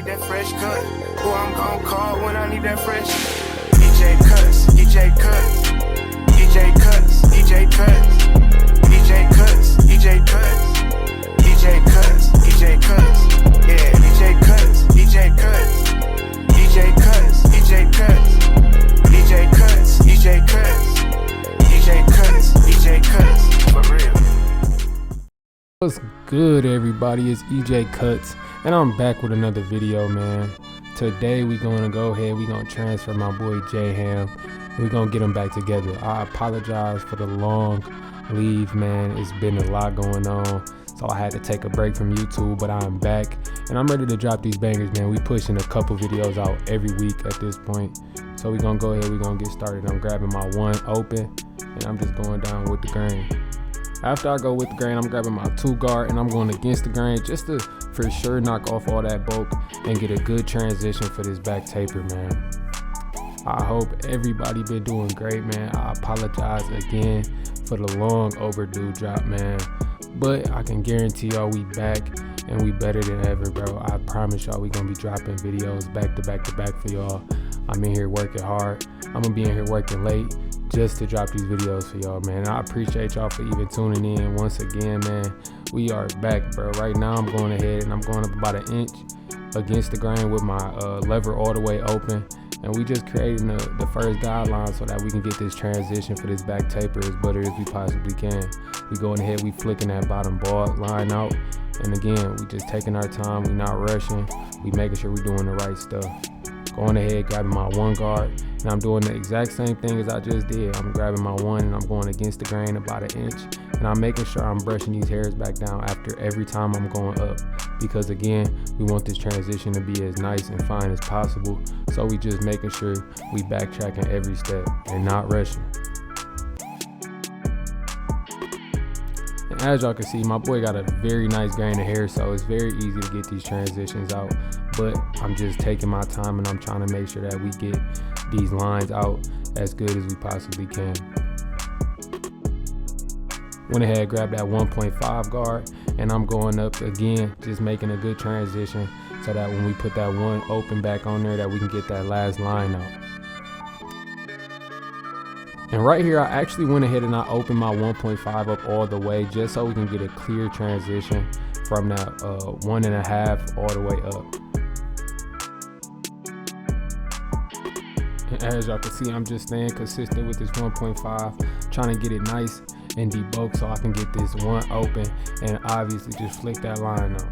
need that fresh cut. Who I'm gon' call when I need that fresh. Ejcuttzz, Ejcuttzz, Ejcuttzz, Ejcuttzz, Ejcuttzz, Ejcuttzz, Ejcuttzz, Ejcuttzz, yeah, Ejcuttzz, Ejcuttzz, Ejcuttzz, Ejcuttzz, Ejcuttzz, Ejcuttzz, Ejcuttzz, Ejcuttzz, for real. What's good, everybody? It's Ejcuttzz, and I'm back with another video, man. Today we gonna go ahead, we gonna transfer my boy J-Ham. We gonna get him back together. I apologize for the long leave, man. It's been a lot going on, so I had to take a break from YouTube, but I'm back and I'm ready to drop these bangers, man. We pushing a couple videos out every week at this point, so we gonna go ahead, we gonna get started. I'm grabbing my one open and I'm just going down with the grain. After I go with the grain, I'm grabbing my 2 guard and I'm going against the grain just to for sure knock off all that bulk and get a good transition for this back taper, man. I hope everybody been doing great, man. I apologize again for the long overdue drop, man, but I can guarantee y'all we back and we better than ever, bro. I promise y'all we gonna be dropping videos back to back to back for y'all. I'm in here working hard. I'm gonna be in here working late just to drop these videos for y'all, man. I appreciate y'all for even tuning in once again, man. We are back, bro. Right now I'm going ahead and I'm going up about 1 inch against the grain with my lever all the way open, and we just creating the first guideline so that we can get this transition for this back taper as butter as we possibly can. We going ahead, we flicking that bottom ball line out, and again, we just taking our time. We not rushing, we making sure we doing the right stuff. Going ahead, grabbing my 1 guard, and I'm doing the exact same thing as I just did. I'm grabbing my 1 and I'm going against the grain about 1 inch, and I'm making sure I'm brushing these hairs back down after every time I'm going up, because again, we want this transition to be as nice and fine as possible. So we just making sure we backtracking every step and not rushing. And as y'all can see, my boy got a very nice grain of hair, so it's very easy to get these transitions out, but I'm just taking my time and I'm trying to make sure that we get these lines out as good as we possibly can. Went ahead, grabbed that 1.5 guard, and I'm going up again, just making a good transition so that when we put that 1 open back on there, that we can get that last line out. And right here, I actually went ahead and I opened my 1.5 up all the way just so we can get a clear transition from that 1.5 all the way up. And as y'all can see, I'm just staying consistent with this 1.5, trying to get it nice and debulk so I can get this 1 open and obviously just flick that line out.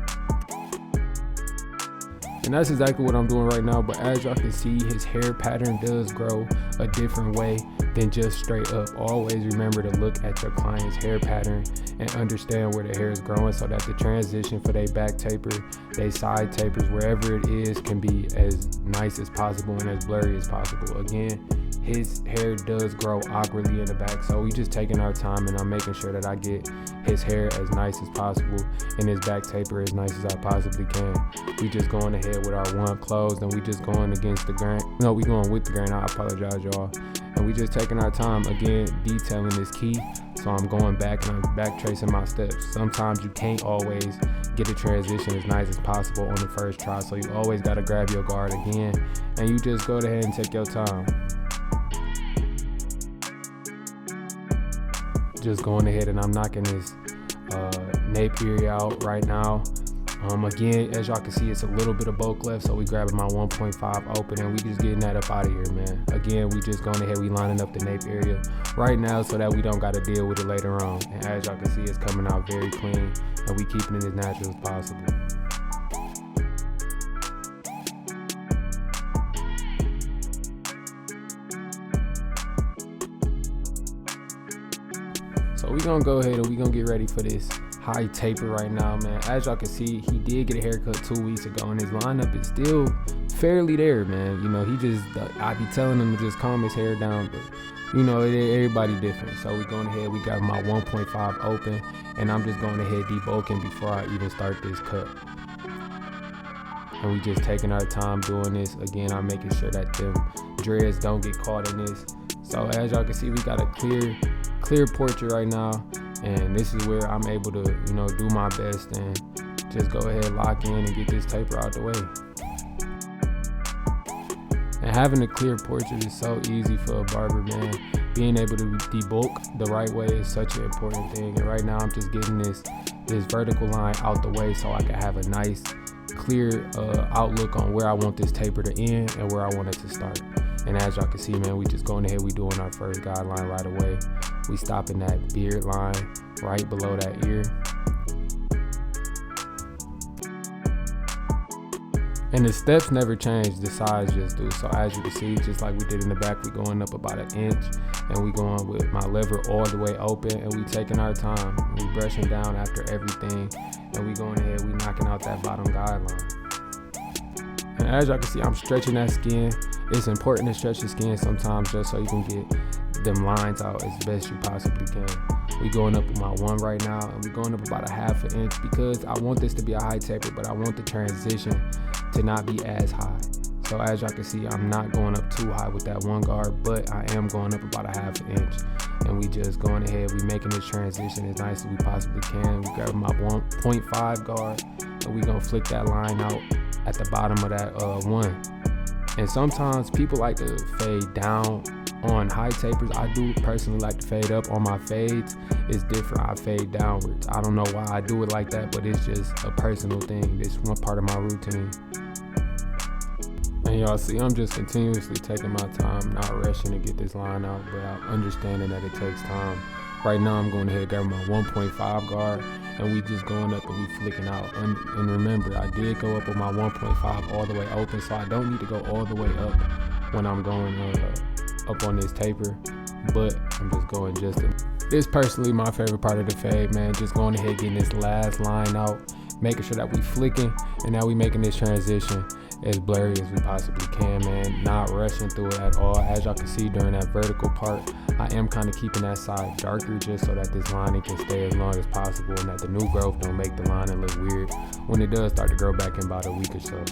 And that's exactly what I'm doing right now, but as y'all can see, his hair pattern does grow a different way than just straight up. Always remember to look at your client's hair pattern and understand where the hair is growing so that the transition for their back taper, their side tapers, wherever it is, can be as nice as possible and as blurry as possible. Again, his hair does grow awkwardly in the back, so we just taking our time and I'm making sure that I get his hair as nice as possible and his back taper as nice as I possibly can. We just going ahead with our 1 closed and we just going against the grain. No, we going with the grain, I apologize, y'all. And we just taking our time. Again, detailing is key, so I'm going back and I'm back tracing my steps. Sometimes you can't always get a transition as nice as possible on the first try, so you always got to grab your guard again and you just go ahead and take your time. Just going ahead and I'm knocking this nape area out right now. Again, as y'all can see, it's a little bit of bulk left, so we grabbing my 1.5 open and we just getting that up out of here, man. Again, we just going ahead, we lining up the nape area right now so that we don't got to deal with it later on. And as y'all can see, it's coming out very clean and we keeping it as natural as possible. So we gonna go ahead and we gonna get ready for this high taper right now, man. As y'all can see, he did get a haircut 2 weeks ago and his lineup is still fairly there, man. You know, he just, I be telling him to just calm his hair down, but you know, everybody different. So we going ahead, we got my 1.5 open and I'm just going ahead debulking before I even start this cut. And we just taking our time doing this. Again, I'm making sure that them dreads don't get caught in this. So as y'all can see, we got a clear portrait right now, and this is where I'm able to, you know, do my best and just go ahead, lock in and get this taper out the way. And having a clear portrait is so easy for a barber, man. Being able to debulk the right way is such an important thing. And right now I'm just getting this vertical line out the way so I can have a nice, clear outlook on where I want this taper to end and where I want it to start. And as y'all can see, man, we just going ahead, we doing our first guideline right away. We stopping that beard line right below that ear. And the steps never change, the size just do. So as you can see, just like we did in the back, we going up about 1 inch, and we going with my lever all the way open, and we taking our time. We brushing down after everything, and we going ahead, we knocking out that bottom guideline. And as y'all can see, I'm stretching that skin. It's important to stretch the skin sometimes just so you can get them lines out as best you possibly can. We going up with my 1 right now, and we going up about 1/2 inch because I want this to be a high taper, but I want the transition to not be as high. So as y'all can see, I'm not going up too high with that 1 guard, but I am going up about 1/2 inch. And we just going ahead, we making this transition as nice as we possibly can. We grab my 1.5 guard, and we gonna flick that line out at the bottom of that 1. And sometimes people like to fade down on high tapers. I do personally like to fade up. On my fades, it's different. I fade downwards. I don't know why I do it like that, but it's just a personal thing. This is one part of my routine. And y'all see, I'm just continuously taking my time, not rushing to get this line out, but I'm understanding that it takes time. Right now, I'm going ahead and grab my 1.5 guard, and we just going up and we flicking out. And remember, I did go up with my 1.5 all the way open, so I don't need to go all the way up when I'm going up on this taper, but I'm just going this personally my favorite part of the fade, man. Just going ahead, getting this last line out, making sure that we flicking, and now we making this transition as blurry as we possibly can, man. Not rushing through it at all. As y'all can see during that vertical part, I am kind of keeping that side darker just so that this lining can stay as long as possible and that the new growth don't make the lining look weird when it does start to grow back in about a week or so.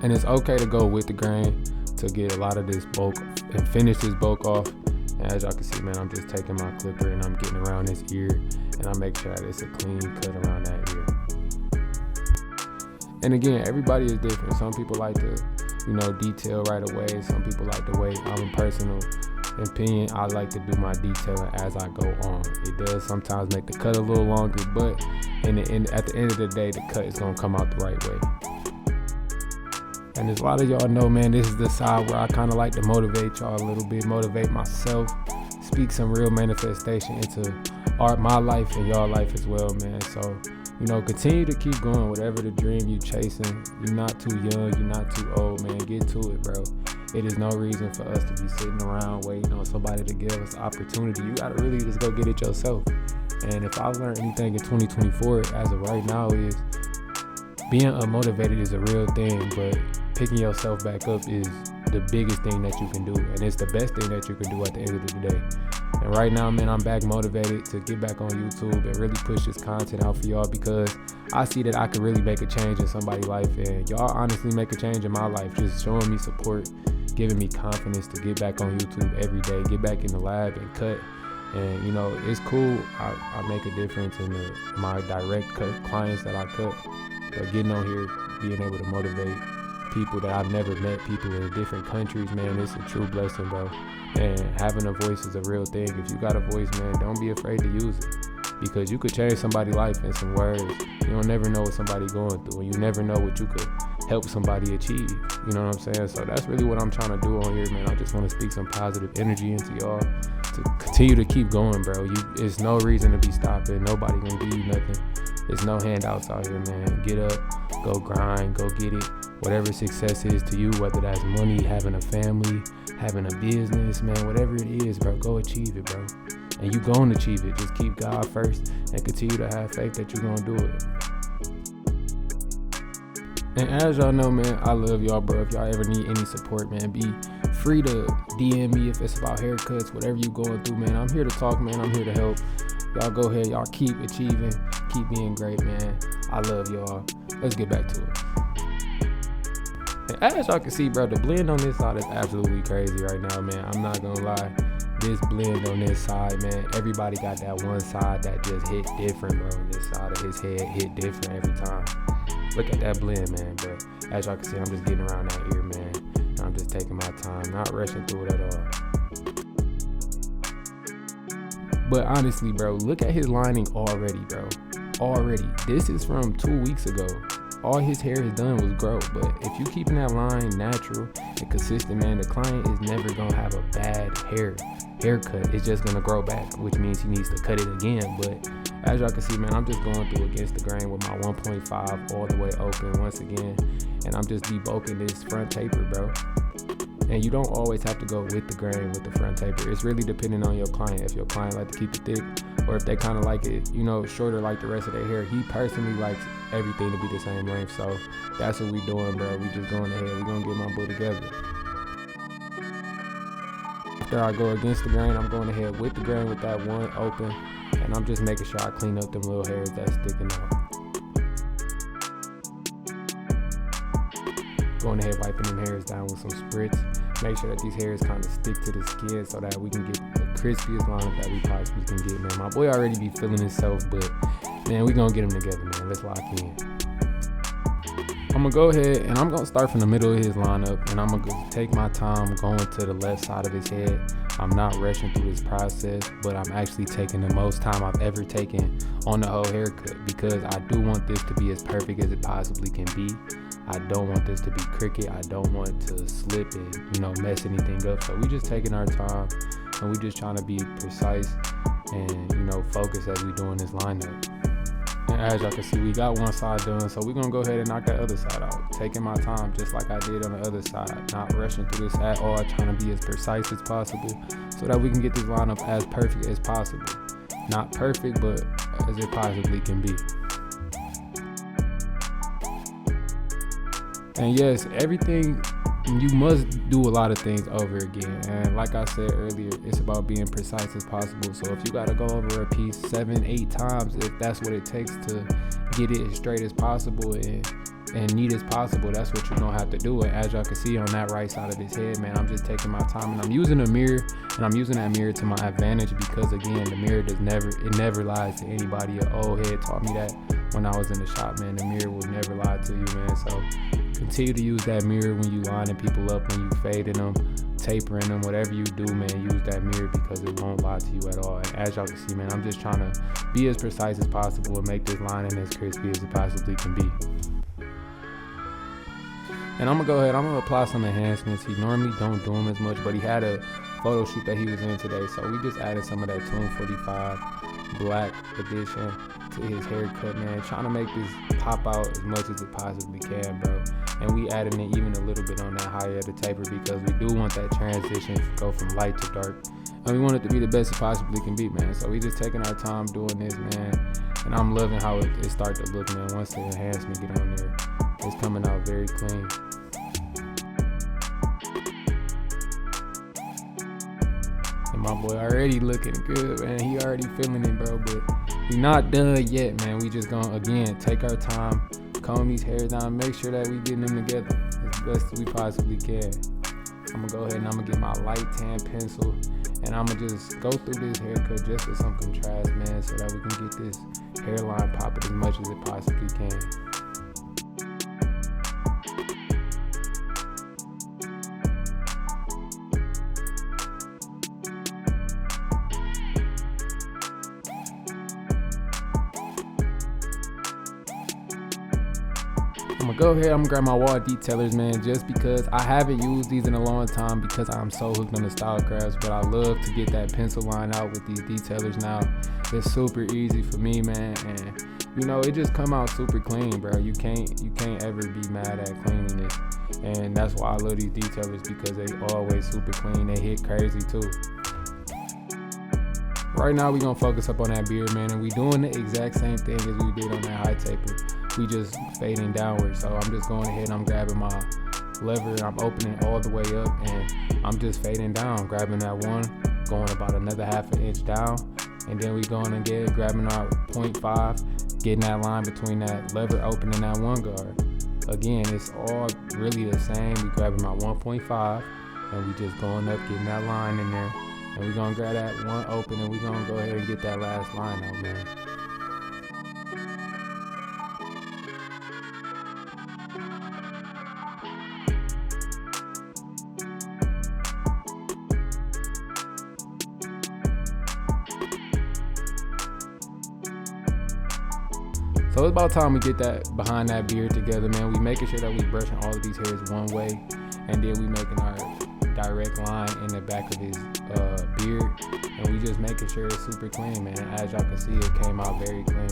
And it's okay to go with the grain to get a lot of this bulk and finish this bulk off. And as y'all can see, man, I'm just taking my clipper and I'm getting around this ear, and I make sure that it's a clean cut around that ear. And again, everybody is different. Some people like to, detail right away. Some people like to wait. I'm a personal opinion. I like to do my detailing as I go on. It does sometimes make the cut a little longer, but at the end of the day, the cut is gonna come out the right way. And as a lot of y'all know, man, this is the side where I kind of like to motivate y'all a little bit, motivate myself, speak some real manifestation into my life and y'all life as well, man. So, continue to keep going, whatever the dream you chasing. You're not too young, you're not too old, man. Get to it, bro. It is no reason for us to be sitting around waiting on somebody to give us opportunity. You gotta really just go get it yourself. And if I've learned anything in 2024 as of right now is being unmotivated is a real thing, but picking yourself back up is the biggest thing that you can do, and it's the best thing that you can do at the end of the day. And right now, man, I'm back motivated to get back on YouTube and really push this content out for y'all, because I see that I could really make a change in somebody's life, and y'all honestly make a change in my life, just showing me support, giving me confidence to get back on YouTube every day, get back in the lab and cut. And it's cool. I make a difference in my direct cut clients that I cut, but getting on here, being able to motivate people that I've never met, people in different countries, man, it's a true blessing, bro. And having a voice is a real thing. If you got a voice, man, don't be afraid to use it, because you could change somebody's life in some words. You don't never know what somebody's going through, and you never know what you could help somebody achieve. You know what I'm saying? So that's really what I'm trying to do on here, man. I just want to speak some positive energy into y'all to continue to keep going, bro. It's no reason to be stopping. Nobody gonna give you nothing. There's no handouts out here, man. Get up, go grind, go get it. Whatever success is to you, whether that's money, having a family, having a business, man, whatever it is, bro, go achieve it, bro. And you gonna achieve it. Just keep God first and continue to have faith that you're gonna do it. And as y'all know, man, I love y'all, bro. If y'all ever need any support, man, be free to DM me if it's about haircuts, whatever you going through, man. I'm here to talk, man. I'm here to help. Y'all go ahead. Y'all keep achieving. Keep being great, man. I love y'all. Let's get back to it. And as y'all can see, bro, the blend on this side is absolutely crazy right now, man. I'm not gonna lie. This blend on this side, man, everybody got that one side that just hit different, bro. This side of his head hit different every time. Look at that blend, man. But as y'all can see, I'm just getting around that ear, man. And I'm just taking my time, not rushing through it at all. But honestly, bro, look at his lining already, bro. Already. This is from 2 weeks ago. All his hair has done was grow. But if you keeping that line natural and consistent, man, the client is never gonna have a bad haircut. It's just gonna grow back, which means he needs to cut it again. But as y'all can see, man, I'm just going through against the grain with my 1.5 all the way open once again, and I'm just debulking this front taper, bro. And you don't always have to go with the grain with the front taper. It's really depending on your client. If your client like to keep it thick, or if they kind of like it, you know, shorter like the rest of their hair. He personally likes everything to be the same length, so that's what we doing, bro. We just going ahead. We gonna get my boo together. After I go against the grain, I'm going ahead with the grain with that one open, and I'm just making sure I clean up them little hairs that's sticking out. Going ahead wiping them hairs down with some spritz. Make sure that these hairs kind of stick to the skin so that we can get the crispiest lineup that we possibly can get, man. My boy already be feeling himself, but man, we gonna get him together, man. Let's lock in. I'm gonna go ahead and I'm gonna start from the middle of his lineup, and I'm gonna take my time going to the left side of his head. I'm not rushing through this process, but I'm actually taking the most time I've ever taken on the whole haircut, because I do want this to be as perfect as it possibly can be. I don't want this to be crooked. I don't want to slip and, you know, mess anything up. So we just taking our time, and we just trying to be precise and, you know, focus as we doing this lineup. And as y'all can see, we got one side done, so we're gonna go ahead and knock that other side out. Taking my time just like I did on the other side, not rushing through this at all, trying to be as precise as possible so that we can get this lineup as perfect as possible. Not perfect, but as it possibly can be. And yes, everything, you must do a lot of things over again. And like I said earlier, it's about being precise as possible. So if you gotta go over a piece 7-8 times, if that's what it takes to get it as straight as possible and neat as possible, that's what you're gonna have to do. And as y'all can see on that right side of his head, man, I'm just taking my time, and I'm using a mirror, and I'm using that mirror to my advantage, because again, the mirror never lies to anybody. An old head taught me that when I was in the shop, man. The mirror will never lie to you, man. So continue to use that mirror when you lining people up, when you fading them, tapering them, whatever you do, man, use that mirror, because it won't lie to you at all. And as y'all can see, man, I'm just trying to be as precise as possible and make this lining as crispy as it possibly can be. And I'm gonna go ahead, I'm gonna apply some enhancements. He normally don't do them as much, but he had a photo shoot that he was in today, so we just added some of that Tune 45 black edition to his haircut, man. Trying to make this pop out as much as it possibly can, bro. And we added in even a little bit on that higher of the taper, because we do want that transition to go from light to dark, and we want it to be the best it possibly can be, man. So we just taking our time doing this, man, and I'm loving how it start to look, man. Once the enhancement get on there, it's coming out very clean. And my boy already looking good, man. He already feeling it, bro, but we not done yet, man. We just gonna, again, take our time, comb these hairs down, make sure that we getting them together as best as we possibly can. I'm gonna go ahead and I'm gonna get my light tan pencil, and I'm gonna just go through this haircut just with some contrast, man, so that we can get this hairline popping as much as it possibly can. I'm gonna go ahead, I'm gonna grab my wall detailers, man, just because I haven't used these in a long time, because I'm so hooked on the style crafts. But I love to get that pencil line out with these detailers now. It's super easy for me, man, and you know, it just come out super clean, bro. You can't ever be mad at cleanliness, and that's why I love these detailers, because they always super clean. They hit crazy too. Right now we gonna focus up on that beard, man, and we doing the exact same thing as we did on that high taper. We just fading downward. So I'm just going ahead, I'm grabbing my lever, I'm opening all the way up, and I'm just fading down, grabbing that one, going about another half an inch down, and then we going again, grabbing our 0.5, getting that line between that lever open and that one guard. Again, it's all really the same. We grabbing my 1.5, and we just going up, getting that line in there, and we gonna grab that one open, and we gonna go ahead and get that last line out, man. So it's about time we get that behind that beard together, man. We making sure that we brushing all of these hairs one way, and then we making our direct line in the back of his beard, and we just making sure it's super clean, man. As y'all can see, it came out very clean.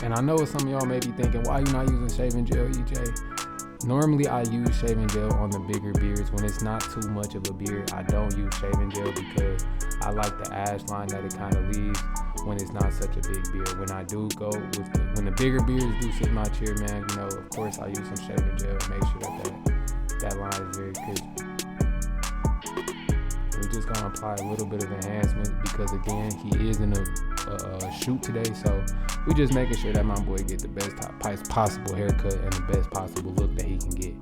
And I know some of y'all may be thinking, why you not using shaving gel, EJ? Normally I use shaving gel on the bigger beards. When it's not too much of a beard, I don't use shaving gel because I like the ash line that it kind of leaves when it's not such a big beard. When I do go with when the bigger beards do sit in my chair, man, you know, of course I use some shaving gel to make sure that line is very crispy. We're just gonna apply a little bit of enhancement because again, he is in a shoot today, so we just making sure that my boy get the best possible haircut and the best possible look that he can get.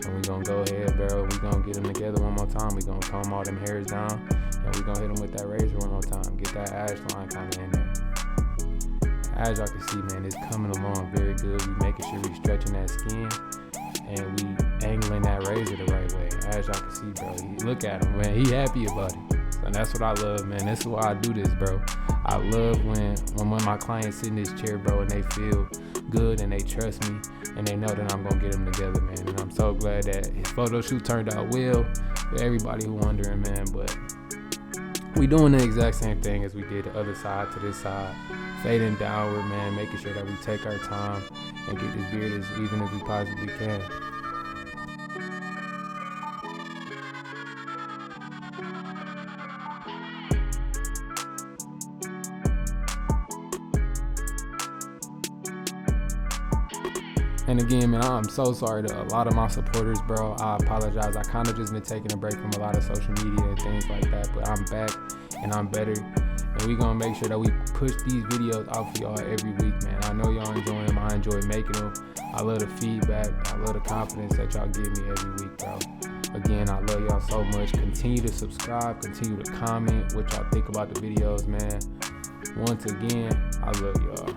And we gonna go ahead, bro. We gonna get them together one more time. We gonna comb all them hairs down, and we gonna hit them with that razor one more time. Get that ash line kind of in there. As y'all can see, man, it's coming along very good. We making sure we stretching that skin, and we angling that razor the right way. As y'all can see, bro, look at him, man. He happy about it. And that's what I love, man. That's why I do this, bro. I love when one of my clients sit in this chair, bro, and they feel good and they trust me and they know that I'm gonna get them together, man. And I'm so glad that his photo shoot turned out well for everybody who wondering, man. But we doing the exact same thing as we did the other side to this side, fading downward, man, making sure that we take our time and get this beard as even as we possibly can. And again, man, I'm so sorry to a lot of my supporters, bro. I apologize. I kind of just been taking a break from a lot of social media and things like that, but I'm back and I'm better. And we gonna make sure that we push these videos out for y'all every week, man. I know y'all enjoy them. I enjoy making them. I love the feedback. I love the confidence that y'all give me every week, bro. Again, I love y'all so much. Continue to subscribe. Continue to comment what y'all think about the videos, man. Once again, I love y'all.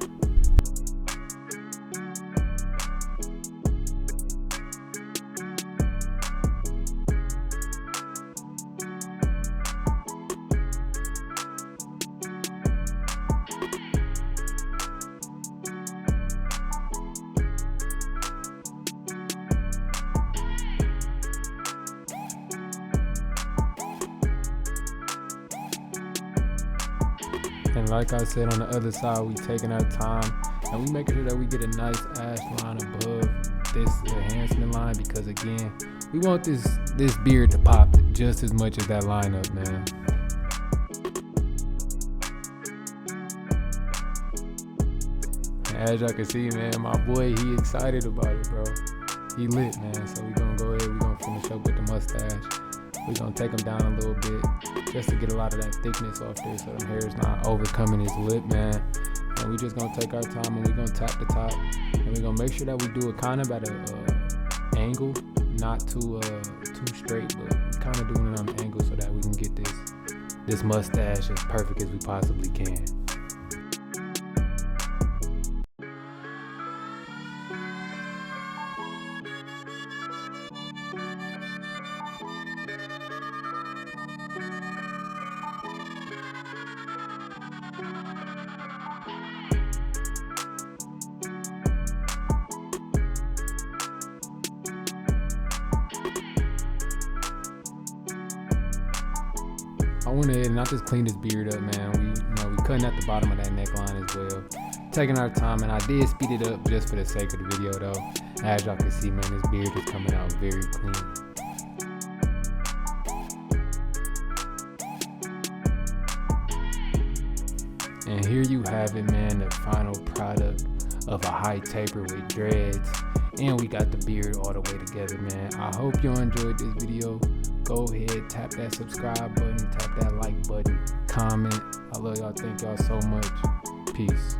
And like I said, on the other side, we taking our time and we making sure that we get a nice ash line above this enhancement line because again, we want this beard to pop just as much as that line up, man. And as y'all can see, man, my boy, he excited about it, bro. He lit, man. So we gonna go ahead, we gonna finish up with the mustache. We gonna take him down a little bit just to get a lot of that thickness off there so the hair is not overcoming his lip, man. And we just gonna take our time and we gonna tap the top and we gonna make sure that we do it kind of at a angle, not too straight, but kind of doing it on an angle so that we can get this mustache as perfect as we possibly can. I went ahead and I just cleaned his beard up, man. We cutting at the bottom of that neckline as well. Taking our time, and I did speed it up just for the sake of the video though. As y'all can see, man, this beard is coming out very clean. And here you have it, man, the final product of a high taper with dreads. And we got the beard all the way together, man. I hope y'all enjoyed this video. Go ahead, tap that subscribe button, tap that like button, comment. I love y'all. Thank y'all so much. Peace.